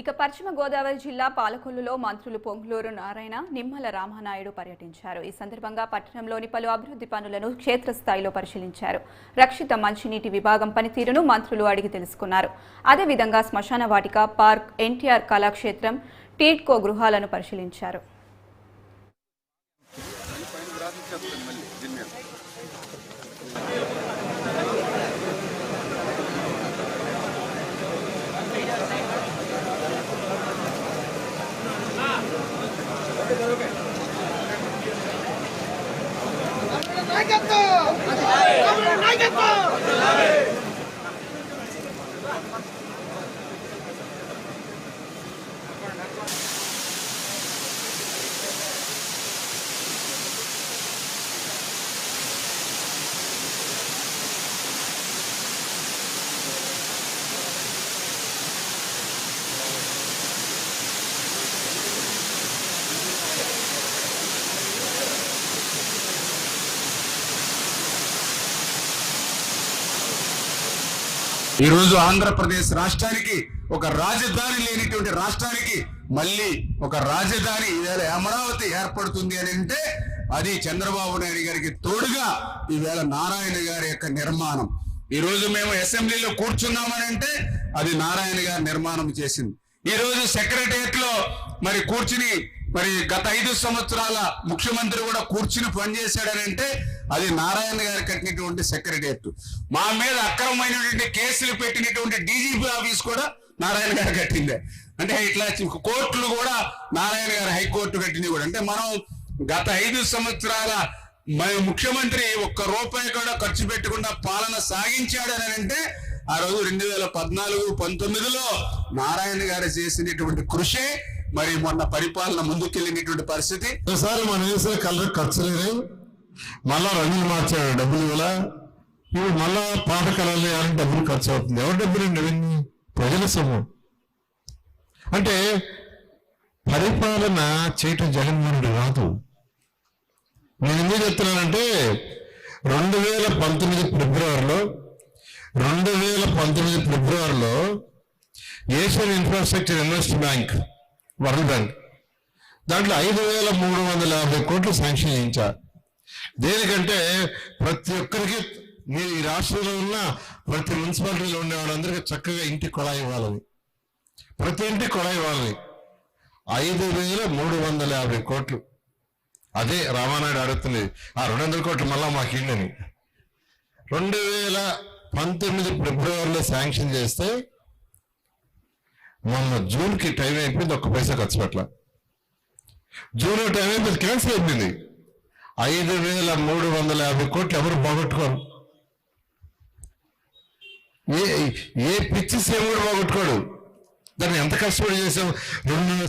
ఇక పశ్చిమ గోదావరి జిల్లా పాలకొల్లులో మంత్రులు పొంగులూరు నారాయణ, నిమ్మల రామానాయుడు పర్యటించారు. ఈ సందర్భంగా పట్టణంలోని పలు అభివృద్ధి పనులను క్షేత్రస్థాయిలో పరిశీలించారు. రక్షిత మంచినీటి విభాగం పనితీరును మంత్రులు అడిగి తెలుసుకున్నారు. అదేవిధంగా శ్మశాన వాటిక, పార్క్, ఎన్టీఆర్ కళాక్షేత్రం, టీడ్కో గృహాలను పరిశీలించారు. ఈ రోజు ఆంధ్రప్రదేశ్ రాష్ట్రానికి ఒక రాజధాని లేనిటువంటి రాష్ట్రానికి మళ్ళీ ఒక రాజధాని ఈవేళ అమరావతి ఏర్పడుతుంది అని అంటే అది చంద్రబాబు నాయుడు గారికి తోడుగా ఈవేళ నారాయణ గారి యొక్క నిర్మాణం. ఈ రోజు మేము అసెంబ్లీలో కూర్చున్నామని అంటే అది నారాయణ గారి నిర్మాణం చేసింది. ఈ రోజు సెక్రటరియట్ లో మరి కూర్చుని మరి గత 5 సంవత్సరాల ముఖ్యమంత్రి కూడా కూర్చుని పనిచేశాడని అంటే అది నారాయణ గారు కట్టినటువంటి సెక్రటరియట్. మా మీద అక్రమమైనటువంటి కేసులు పెట్టినటువంటి డీజీపీ ఆఫీస్ కూడా నారాయణ గారు కట్టిందే. అంటే ఇట్లా కోర్టులు కూడా నారాయణ గారు హైకోర్టు కట్టింది కూడా. అంటే మనం గత 5 సంవత్సరాల ముఖ్యమంత్రి ఒక్క రూపాయి కూడా ఖర్చు పెట్టకుండా పాలన సాగించాడని అంటే ఆ రోజు 2014-19లో నారాయణ గారు చేసినటువంటి కృషి మరి మొన్న పరిపాలన ముందుకెళ్ళినటువంటి పరిస్థితి. ఒకసారి మనం వేసిన కలర్ ఖర్చు లేదు, మళ్ళా రంగులు మార్చాడు డబ్బులు ఇలా, ఇప్పుడు మళ్ళా పాట కలర్లు వేయాలని డబ్బులు ఖర్చు అవుతుంది. ఎవరి డబ్బులు అండి అవన్నీ? ప్రజల సొమ్ము. అంటే పరిపాలన చేయటం జగన్మోహన్ రెడ్డి రాదు. నేను ఎందుకు చెప్తున్నానంటే 2019 ఫిబ్రవరిలో Asian infrastructure invest bank, world bank, దాంట్లో 5,350 కోట్లు శాంక్షన్ చేయించారు. దేనికంటే ప్రతి ఒక్కరికి, మీరు ఈ రాష్ట్రంలో ఉన్న ప్రతి మున్సిపాలిటీలో ఉండే వాళ్ళందరికీ చక్కగా ఇంటి కొళాయి ఇవ్వాలని, ప్రతి ఇంటి కొళాయి ఇవ్వాలని 5,350 కోట్లు. అదే రామానాయుడు అడుగుతుంది, ఆ 200 కోట్లు మళ్ళా మాకు ఇండని. 2019 ఫిబ్రవరిలో శాంక్షన్ చేస్తే మొన్న జూన్కి టైం అయిపోయింది, ఒక్క పైసా ఖర్చు పెట్టాల. జూన్లో టైం అయిపోయింది, క్యాన్సిల్ అయిపోయింది. 5,350 కోట్లు ఎవరు బాగొట్టుకోరు. ఏ పిచ్చి సేమ్ కూడా బాగొట్టుకోడు. దాన్ని ఎంత కష్టపడి చేసాం. 2